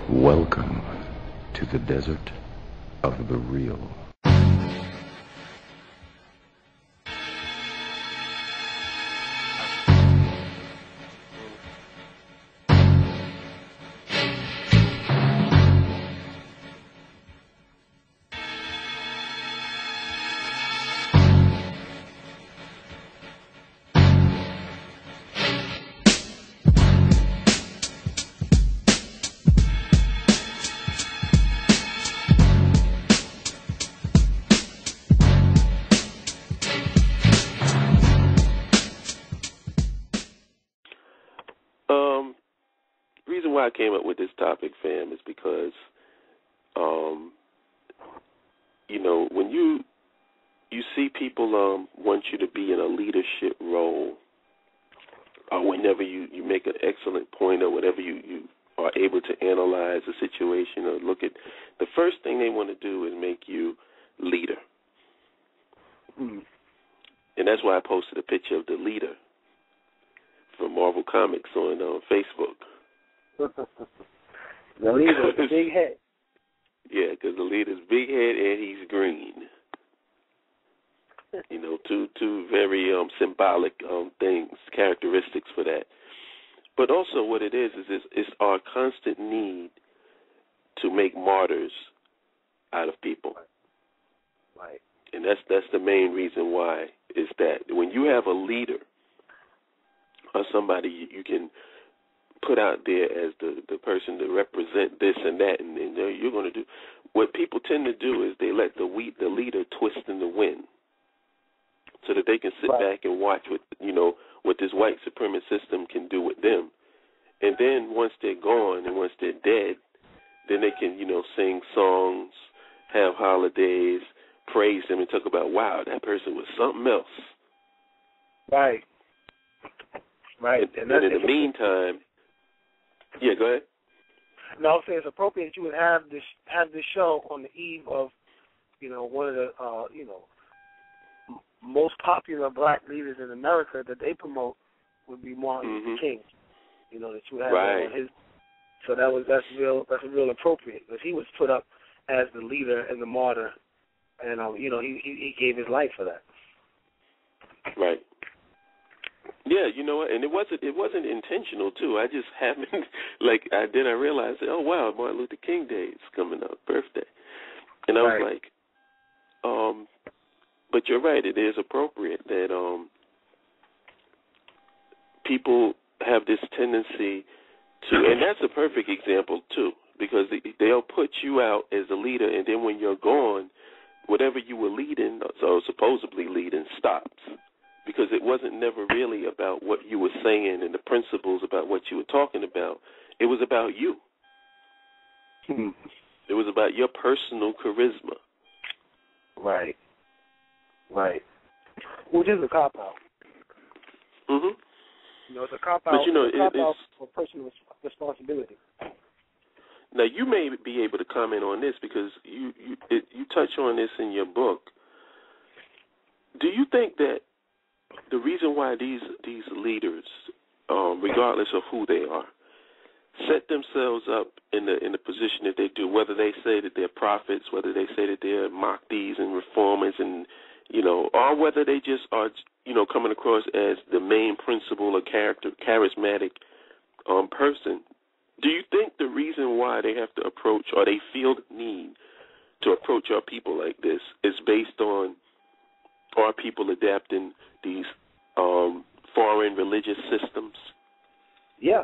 Welcome to the desert of the real. Reason why I came up with this topic, fam, is because, when you see people want you to be in a leadership role, or whenever you make an excellent point, or whatever you are able to analyze a situation or look at, the first thing they want to do is make you leader. Mm. And that's why I posted a picture of the leader from Marvel Comics on Facebook. The leader, the big head. Yeah, because the leader's big head and he's green. Two very symbolic things, characteristics for that. But also what it is it's our constant need to make martyrs out of people. Right. And that's the main reason why, is that when you have a leader or somebody you can put out there as the person to represent this and that, and you're going to do. What people tend to do is they let the leader twist in the wind, so that they can sit back and watch what this white supremacist system can do with them. And then once they're gone and once they're dead, then they can sing songs, have holidays, praise them, and talk about, wow, that person was something else. Right. Right. And then in the meantime. Yeah, go ahead. No, I'm saying it's appropriate that you would have this show on the eve of, one of the most popular black leaders in America that they promote would be Martin Luther King. That you would have on his. So that's real appropriate, because he was put up as the leader and the martyr, and he gave his life for that. Right. Yeah, you know what, and it wasn't intentional too. I just happened, then I realized, oh wow, Martin Luther King Day is coming up, birthday, and I was like, but you're right, it is appropriate that people have this tendency to, and that's a perfect example too, because they'll put you out as a leader, and then when you're gone, whatever you were leading, so supposedly leading, stops. Because it wasn't never really about what you were saying and the principles about what you were talking about. It was about you. It was about your personal charisma. Right. Right. Which is a cop-out. It's a cop-out. But it's for personal responsibility. Now, you may be able to comment on this because you touch on this in your book. Do you think that the reason why these leaders, regardless of who they are, set themselves up in the position that they do, whether they say that they're prophets, whether they say that they're Mahdi's and reformers, and or whether they just are coming across as the main principal or charismatic person, do you think the reason why they have to approach, or they feel the need to approach our people like this, is based on our people adapting these foreign religious systems? Yeah,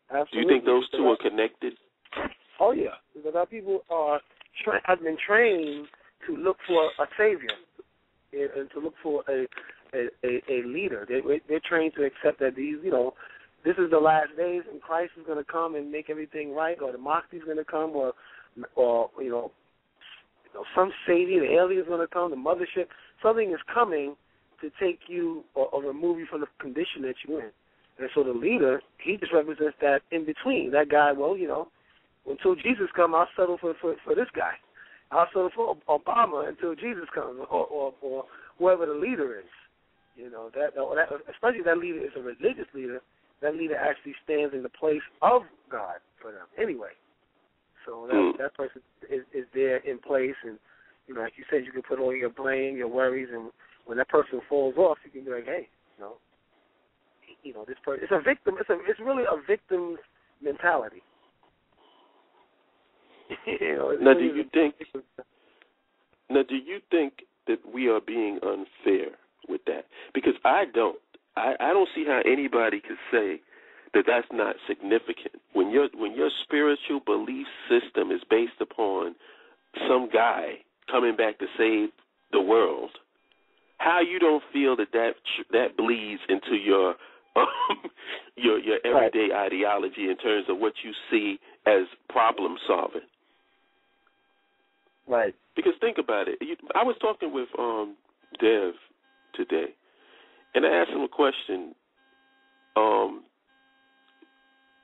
absolutely. Do you think those two are connected? Oh, yeah, because our people have been trained to look for a savior and to look for a leader. They're trained to accept that this is the last days and Christ is going to come and make everything right, or the Mahdi is going to come, or some savior, the alien is going to come, the mothership. Something is coming to take you or remove you from the condition that you're in. And so the leader, he just represents that in between. That guy, until Jesus comes, I'll settle for this guy. I'll settle for Obama until Jesus comes, or whoever the leader is. That especially that leader is a religious leader. That leader actually stands in the place of God for them. Anyway. So that person is there in place, and like you said, you can put all your blame, your worries, and when that person falls off, you can be like, hey, this person. It's a victim. It's really a victim's mentality. Now, do you think that we are being unfair with that? Because I don't see how anybody could say that that's not significant. When your spiritual belief system is based upon some guy coming back to save the world, how you don't feel that bleeds into your everyday ideology in terms of what you see as problem solving. Right. Because think about it. I was talking with Dev today, and I asked him a question.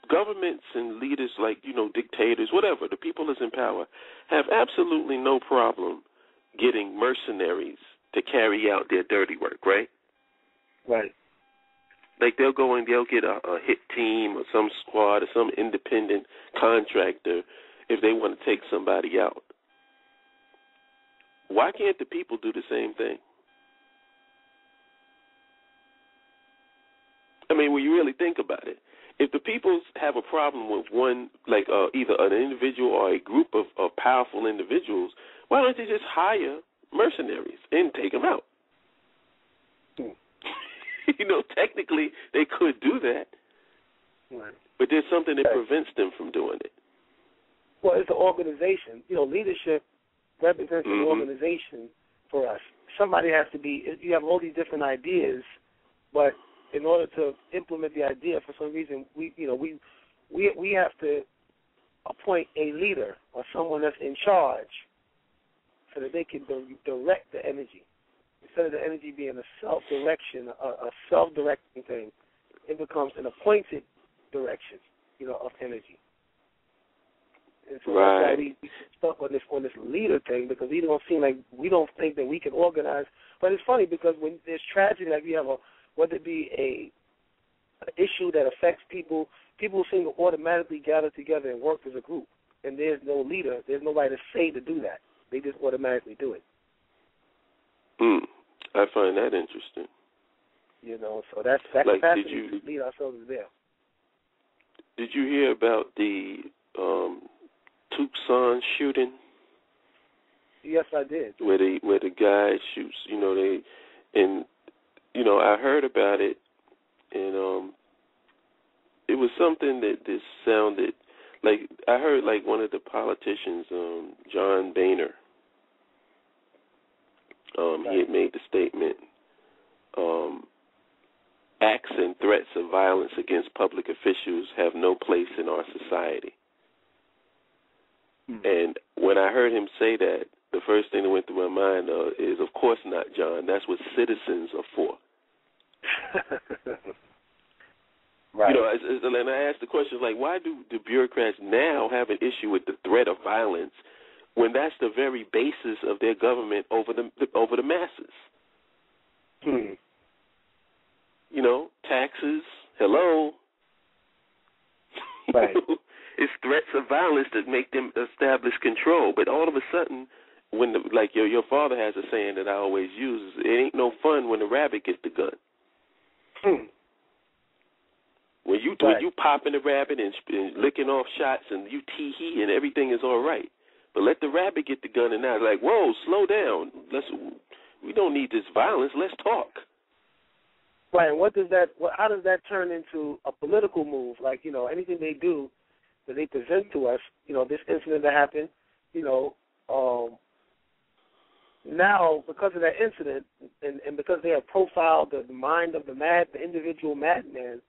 Governments and leaders like, dictators, whatever, the people that's in power, have absolutely no problem getting mercenaries to carry out their dirty work, right? Right. Like they'll go and they'll get a hit team or some squad or some independent contractor if they want to take somebody out. Why can't the people do the same thing? I mean, when you really think about it, if the people have a problem with one, like either an individual or a group of powerful individuals, why don't they just hire mercenaries and take them out? Technically they could do that, right. But there's something that prevents them from doing it. Well, it's an organization. Leadership represents an organization for us. Somebody has to be. You have all these different ideas, but in order to implement the idea, for some reason, we have to appoint a leader or someone that's in charge, so that they can direct the energy. Instead of the energy being a self-direction, a self-directing thing, it becomes an appointed direction, of energy. And so that's why we stuck on this leader thing, because we don't think that we can organize. But it's funny because when there's tragedy, like we have whether it be an issue that affects people seem to automatically gather together and work as a group. And there's no leader, there's nobody to say to do that. They just automatically do it. I find that interesting. So that like, capacity to lead ourselves is there. Did you hear about the Tucson shooting? Yes, I did. Where the guy shoots, I heard about it, and it was something that this sounded like. I heard like one of the politicians, John Boehner. He had made the statement, acts and threats of violence against public officials have no place in our society. And when I heard him say that, the first thing that went through my mind is, of course not, John. That's what citizens are for. Right. And I asked the question, like, why do the bureaucrats now have an issue with the threat of violence when that's the very basis of their government over the masses? Taxes, hello. Right. It's threats of violence that make them establish control. But all of a sudden, when your father has a saying that I always use, it ain't no fun when the rabbit gets the gun. When you popping the rabbit and licking off shots and you tee-hee and everything is all right. But let the rabbit get the gun and now it's like, whoa, slow down. We don't need this violence. Let's talk. Right, and how does that turn into a political move? Like, anything they do that they present to us, this incident that happened, now because of that incident and because they have profiled the mind of the individual madman,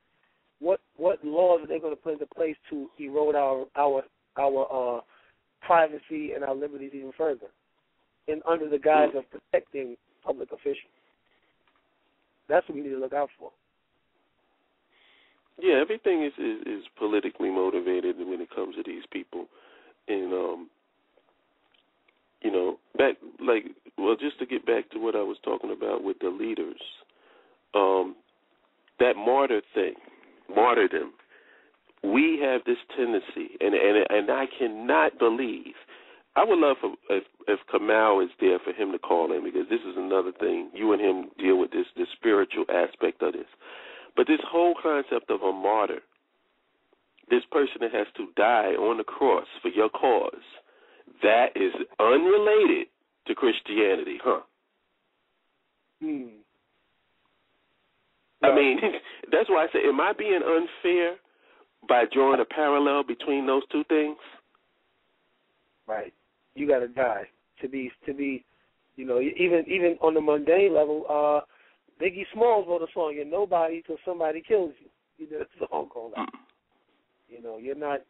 what laws are they going to put into place to erode our privacy and our liberties even further, and under the guise of protecting public officials? That's what we need to look out for. Yeah, everything is politically motivated when it comes to these people, and just to get back to what I was talking about with the leaders, that martyrdom we have this tendency, and I cannot believe. I would love if Kamal is there for him to call in, because this is another thing. You and him deal with this spiritual aspect of this. But this whole concept of a martyr, this person that has to die on the cross for your cause, that is unrelated to Christianity, huh? I mean, that's why I say, am I being unfair by drawing a parallel between those two things? Right. You got to die to be. You know, even on the mundane level. Biggie Smalls wrote a song, "You're nobody till somebody kills you." You know, that's a song called that. You know, you're not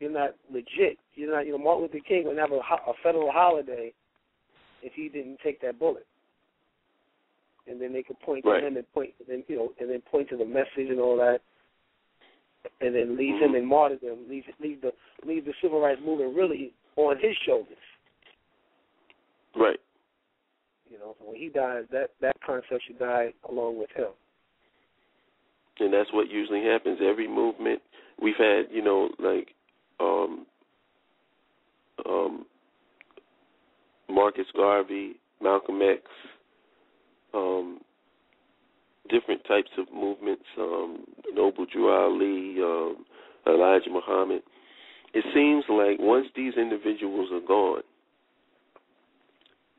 legit. You're not. You know, Martin Luther King would have a federal holiday if he didn't take that bullet. And then they could point to him and point to the message and all that, and then leave him in martyrdom, leave the civil rights movement really on his shoulders. Right. You know, so when he dies, that concept should die along with him. And that's what usually happens. Every movement we've had, you know, like Marcus Garvey, Malcolm X, different types of movements, Noble Drew Ali, Elijah Muhammad. It seems like once these individuals are gone,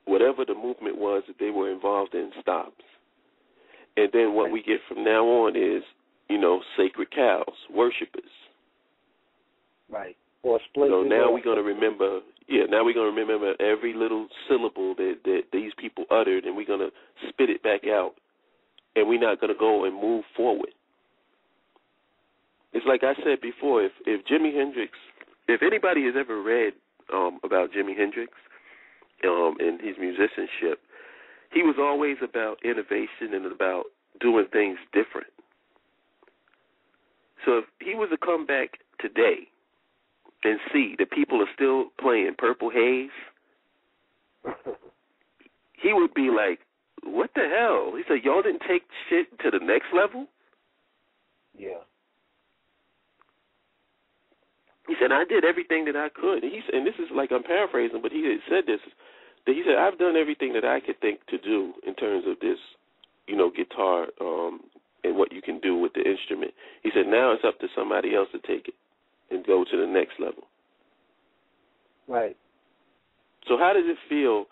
whatever the movement was that they were involved in stops. And then what we get from now on is, you know, sacred cows, worshipers. Right. Or split. So now we're going to remember, every little syllable that these people uttered, and we're going to spit it back out, and we're not going to go and move forward. It's like I said before, if Jimi Hendrix, if anybody has ever read about Jimi Hendrix and his musicianship, he was always about innovation and about doing things different. So if he was to come back today and see that people are still playing Purple Haze, he would be like, what the hell? He said, y'all didn't take shit to the next level? Yeah. He said, I did everything that I could. And this is like, I'm paraphrasing, but he had said this, that he said, I've done everything that I could think to do in terms of this, you know, guitar and what you can do with the instrument. He said, now it's up to somebody else to take it and go to the next level. Right. So how does it feel,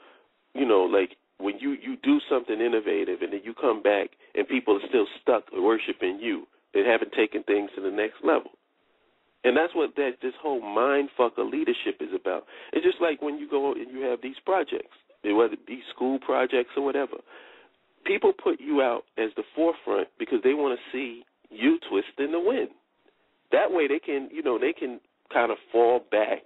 you know, like when you do something innovative and then you come back and people are still stuck worshiping you and haven't taken things to the next level? And that's what this whole mind fuck of leadership is about. It's just like when you go and you have these projects, whether it be school projects or whatever. People put you out as the forefront because they want to see you twist in the wind. That way they can kind of fall back.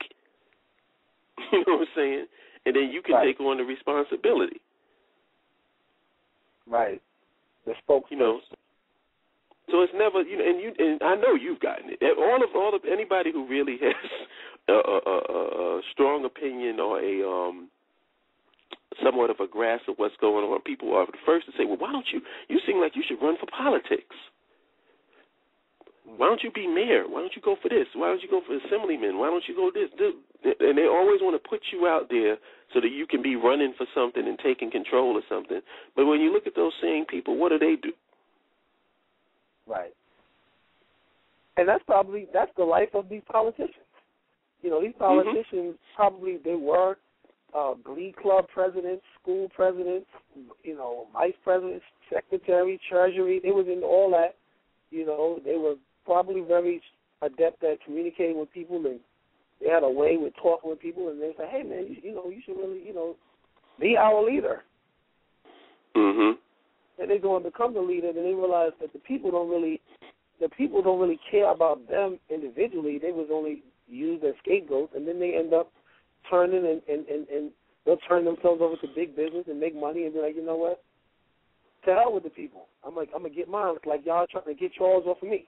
You know what I'm saying? And then you can take on the responsibility. Right. The spokesperson. You know. So it's never, you know, and I know you've gotten it. All of anybody who really has a strong opinion or a somewhat of a grasp of what's going on, people are the first to say, well, why don't you seem like you should run for politics. Why don't you be mayor? Why don't you go for this? Why don't you go for assemblyman? Why don't you go this? And they always want to put you out there so that you can be running for something and taking control of something. But when you look at those same people, what do? Right. And that's the life of these politicians. You know, these politicians probably, they were glee club presidents, school presidents, you know, vice presidents, secretary, treasury. They was in all that. You know, they were probably very adept at communicating with people, and they had a way with talking with people, and they say, hey, man, you should really, you know, be our leader. Mm-hmm. And they go and become the leader, and they realize that the people don't really care about them individually. They was only used as scapegoats, and then they end up turning and they'll turn themselves over to big business and make money and be like, you know what? To hell with the people. I'm gonna get mine. It's like y'all trying to get yours off of me.